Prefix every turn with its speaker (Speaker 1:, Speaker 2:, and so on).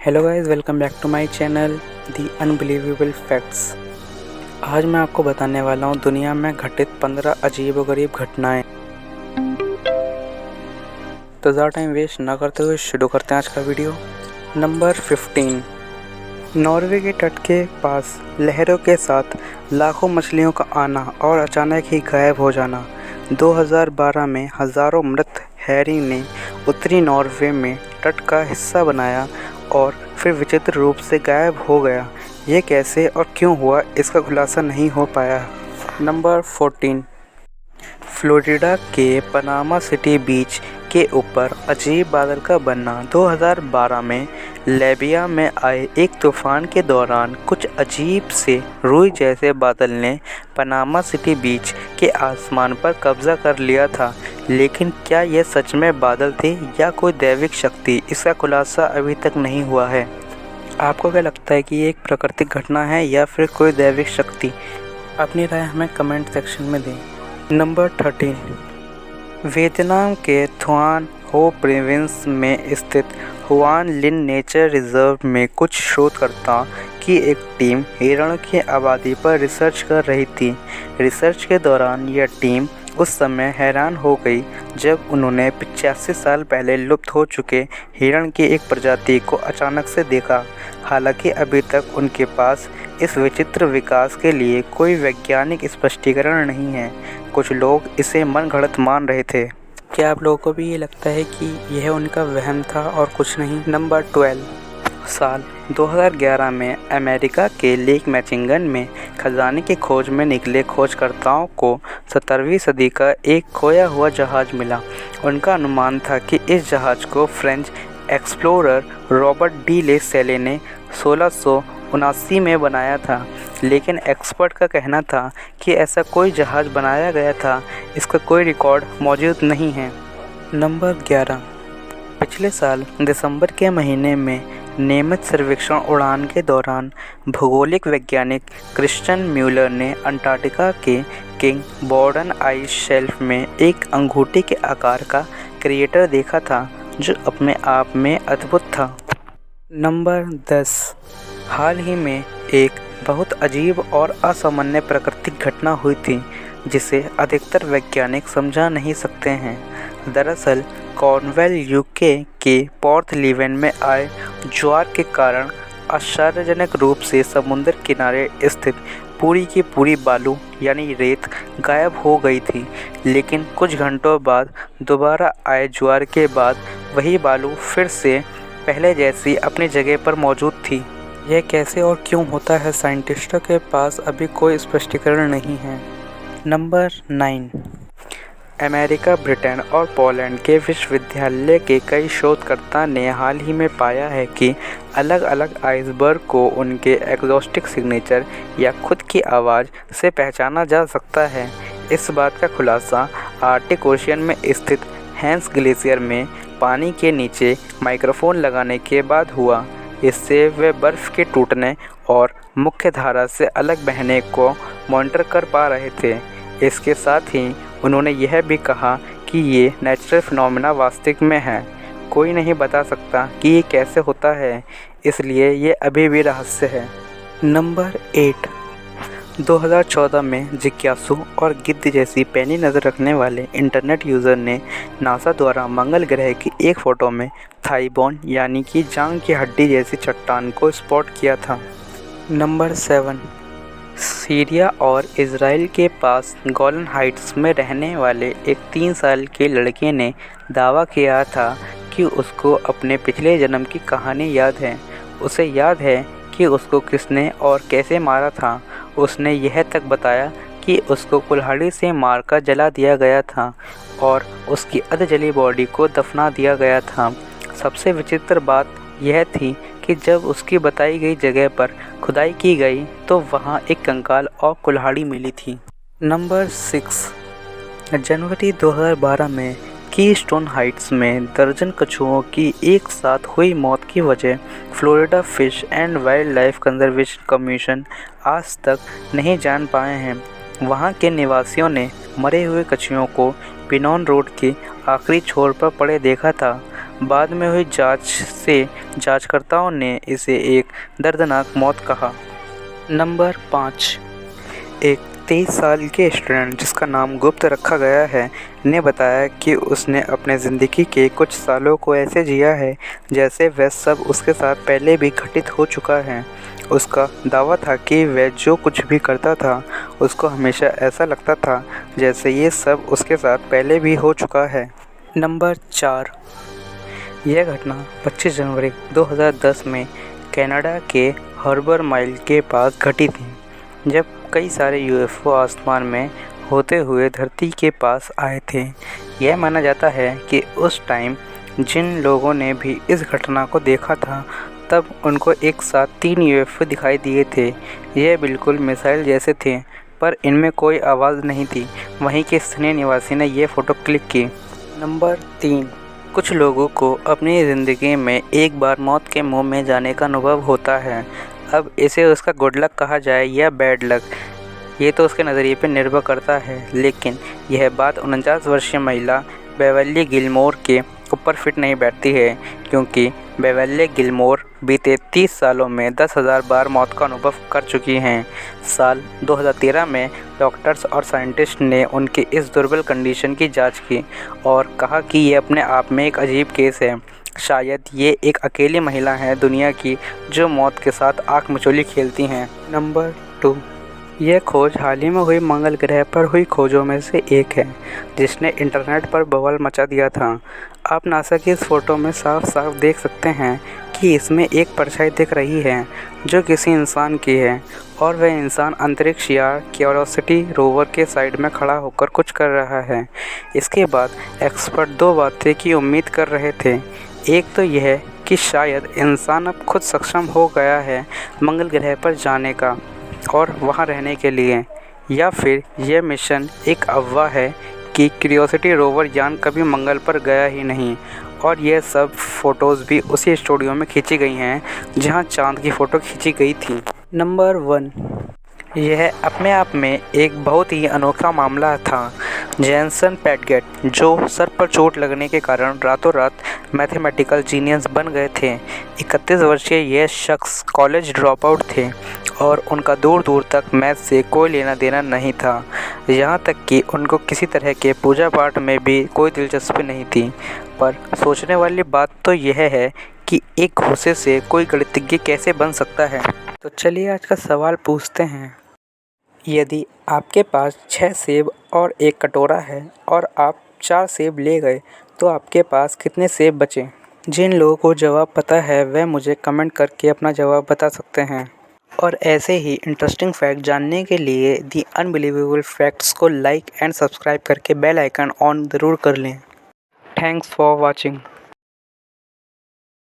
Speaker 1: Hello guys, welcome back to my channel the unbelievable facts. आज मैं आपको बताने वाला हूँ दुनिया में घटित 15 अजीबोगरीब घटनाएं। तो ज़्यादा टाइम वेस्ट ना करते हुए शुरू करते हैं आज का वीडियो। नंबर 15, नॉर्वे के तट के पास लहरों के साथ लाखों मछलियों का आना और अचानक ही गायब हो जाना। 2012 में हज़ारों मृत हेरिंग ने उत्तरी नॉर्वे में तट का हिस्सा बनाया और फिर विचित्र रूप से गायब हो गया। ये कैसे और क्यों हुआ, इसका खुलासा नहीं हो पाया। नंबर 14, फ्लोरिडा के पनामा सिटी बीच के ऊपर अजीब बादल का बनना। 2012 में लिबिया में आए एक तूफान के दौरान कुछ अजीब से रुई जैसे बादल ने पनामा सिटी बीच के आसमान पर कब्जा कर लिया था। लेकिन क्या ये सच में बादल थे या कोई दैविक शक्ति, इसका खुलासा अभी तक नहीं हुआ है। आपको क्या लगता है कि ये एक प्राकृतिक घटना है या फिर कोई दैविक शक्ति? अपनी राय हमें कमेंट सेक्शन में दें। नंबर 13, वियतनाम के थुआन हो प्रोविंस में स्थित हुआन लिन नेचर रिजर्व में कुछ शोधकर्ताओं की एक टीम हिरणों की आबादी पर रिसर्च कर रही थी। रिसर्च के दौरान यह टीम उस समय हैरान हो गई जब उन्होंने 85 साल पहले लुप्त हो चुके हिरण की एक प्रजाति को अचानक से देखा। हालांकि अभी तक उनके पास इस विचित्र विकास के लिए कोई वैज्ञानिक स्पष्टीकरण नहीं है। कुछ लोग इसे मनगढ़ंत मान रहे थे। क्या आप लोगों को भी ये लगता है कि यह उनका वहम था और कुछ नहीं? नंबर 12, साल 2011 में अमेरिका के लेक मिचिगन में खजाने की खोज में निकले खोजकर्ताओं को 17वीं सदी का एक खोया हुआ जहाज़ मिला। उनका अनुमान था कि इस जहाज़ को फ्रेंच एक्सप्लोरर रॉबर्ट डी ले सैले ने 1679 में बनाया था, लेकिन एक्सपर्ट का कहना था कि ऐसा कोई जहाज़ बनाया गया था, इसका कोई रिकॉर्ड मौजूद नहीं है। नंबर 11, पिछले साल दिसंबर के महीने में नियमित सर्वेक्षण उड़ान के दौरान भूगोलिक वैज्ञानिक क्रिश्चियन म्यूलर ने अंटार्कटिका के किंग बॉर्डन आइस शेल्फ में एक अंगूठी के आकार का क्रिएटर देखा था, जो अपने आप में अद्भुत था। नंबर 10, हाल ही में एक बहुत अजीब और असामान्य प्राकृतिक घटना हुई थी जिसे अधिकतर वैज्ञानिक समझा नहीं सकते हैं। दरअसल कॉर्नवेल यूके के पॉर्थ लीवेन में आए ज्वार के कारण आश्चर्यजनक रूप से समुद्र किनारे स्थित पूरी की पूरी बालू यानी रेत गायब हो गई थी। लेकिन कुछ घंटों बाद दोबारा आए ज्वार के बाद वही बालू फिर से पहले जैसी अपनी जगह पर मौजूद थी। यह कैसे और क्यों होता है, साइंटिस्टों के पास अभी कोई स्पष्टीकरण नहीं है। नंबर 9, अमेरिका, ब्रिटेन और पोलैंड के विश्वविद्यालय के कई शोधकर्ता ने हाल ही में पाया है कि अलग अलग आइसबर्ग को उनके एक्सोस्टिक सिग्नेचर या खुद की आवाज़ से पहचाना जा सकता है। इस बात का खुलासा आर्कटिक ओशियन में स्थित हैंस ग्लेशियर में पानी के नीचे माइक्रोफोन लगाने के बाद हुआ। इससे वे बर्फ़ के टूटने और मुख्य धारा से अलग बहने को मॉनिटर कर पा रहे थे। इसके साथ ही उन्होंने यह भी कहा कि ये नेचुरल फिनोमेना वास्तविक में है। कोई नहीं बता सकता कि ये कैसे होता है, इसलिए ये अभी भी रहस्य है। नंबर 8, 2014 में जिज्ञासु और गिद्ध जैसी पैनी नज़र रखने वाले इंटरनेट यूज़र ने नासा द्वारा मंगल ग्रह की एक फ़ोटो में थाई बोन यानी कि जांघ की हड्डी जैसी चट्टान को स्पॉट किया था। नंबर 7, सीरिया और इज़राइल के पास गोलन हाइट्स में रहने वाले एक 3 साल के लड़के ने दावा किया था कि उसको अपने पिछले जन्म की कहानी याद है। उसे याद है कि उसको किसने और कैसे मारा था। उसने यह तक बताया कि उसको कुल्हाड़ी से मारकर जला दिया गया था और उसकी अधजली बॉडी को दफना दिया गया था। सबसे विचित्र बात यह थी कि जब उसकी बताई गई जगह पर खुदाई की गई तो वहाँ एक कंकाल और कुल्हाड़ी मिली थी। नंबर 6, जनवरी 2012 में कीस्टोन हाइट्स में दर्जन कछुओं की एक साथ हुई मौत की वजह Florida fish and wild life conservation commission आज तक नहीं जान पाए हैं। वहां के निवासियों ने मरे हुए कछुओं को पिनॉन रोड के आखिरी छोर पर पड़े देखा था। बाद में हुई जांच से जांचकर्ताओं ने इसे एक दर्दनाक मौत कहा। नंबर 5। एक 23 साल के स्टूडेंट जिसका नाम गुप्त रखा गया है ने बताया कि उसने अपने ज़िंदगी के कुछ सालों को ऐसे जिया है जैसे वह सब उसके साथ पहले भी घटित हो चुका है। उसका दावा था कि वह जो कुछ भी करता था उसको हमेशा ऐसा लगता था जैसे ये सब उसके साथ पहले भी हो चुका है। नंबर 4। यह घटना 25 जनवरी 2010 में कनाडा के हार्बर माइल के पास घटी थी, जब कई सारे यूएफओ आसमान में होते हुए धरती के पास आए थे। यह माना जाता है कि उस टाइम जिन लोगों ने भी इस घटना को देखा था तब उनको एक साथ 3 यूएफओ दिखाई दिए थे। यह बिल्कुल मिसाइल जैसे थे, पर इनमें कोई आवाज़ नहीं थी। वहीं के स्थानीय निवासी ने यह फ़ोटो क्लिक की। नंबर 3। कुछ लोगों को अपनी ज़िंदगी में एक बार मौत के मुंह में जाने का अनुभव होता है। अब इसे उसका गुड लक कहा जाए या बैड लक, ये तो उसके नज़रिए पर निर्भर करता है, लेकिन यह बात 49 वर्षीय महिला बेवर्ली गिलमोर के ऊपर फिट नहीं बैठती है, क्योंकि बेवर्ली गिलमोर बीते 30 सालों में 10,000 बार मौत का अनुभव कर चुकी हैं। साल 2013 में डॉक्टर्स और साइंटिस्ट ने उनकी इस दुर्बल कंडीशन की जांच की और कहा कि ये अपने आप में एक अजीब केस है। शायद ये एक अकेली महिला है दुनिया की जो मौत के साथ आँख मिचौली खेलती हैं। नंबर 2। यह खोज हाल ही में हुई मंगल ग्रह पर हुई खोजों में से एक है, जिसने इंटरनेट पर बवाल मचा दिया था। आप नासा की इस फ़ोटो में साफ साफ देख सकते हैं कि इसमें एक परछाई दिख रही है जो किसी इंसान की है, और वह इंसान अंतरिक्ष यान क्यूरियोसिटी रोवर के साइड में खड़ा होकर कुछ कर रहा है। इसके बाद एक्सपर्ट 2 बातें की उम्मीद कर रहे थे। एक तो यह कि शायद इंसान अब खुद सक्षम हो गया है मंगल ग्रह पर जाने का और वहां रहने के लिए, या फिर यह मिशन एक अफवाह है कि क्यूरियोसिटी रोवर यान कभी मंगल पर गया ही नहीं और यह सब फ़ोटोज़ भी उसी स्टूडियो में खींची गई हैं जहां चांद की फ़ोटो खींची गई थी। नंबर 1। यह अपने आप में एक बहुत ही अनोखा मामला था। जेनसन पैटगेट, जो सर पर चोट लगने के कारण रातों रात मैथमेटिकल जीनियस बन गए थे। 31 वर्षीय यह शख्स कॉलेज ड्रॉप आउट थे और उनका दूर दूर तक मैथ से कोई लेना देना नहीं था। यहाँ तक कि उनको किसी तरह के पूजा पाठ में भी कोई दिलचस्पी नहीं थी। पर सोचने वाली बात तो यह है कि एक घूसे से कोई गणितज्ञ कैसे बन सकता है। तो चलिए आज का सवाल पूछते हैं। यदि आपके पास 6 सेब और 1 कटोरा है और आप 4 सेब ले गए तो आपके पास कितने सेब बचे? जिन लोगों को जवाब पता है वह मुझे कमेंट करके अपना जवाब बता सकते हैं। और ऐसे ही इंटरेस्टिंग फैक्ट जानने के लिए दी अनबिलीवेबल फैक्ट्स को लाइक एंड सब्सक्राइब करके बेल आइकन ऑन ज़रूर कर लें। Thanks for watching.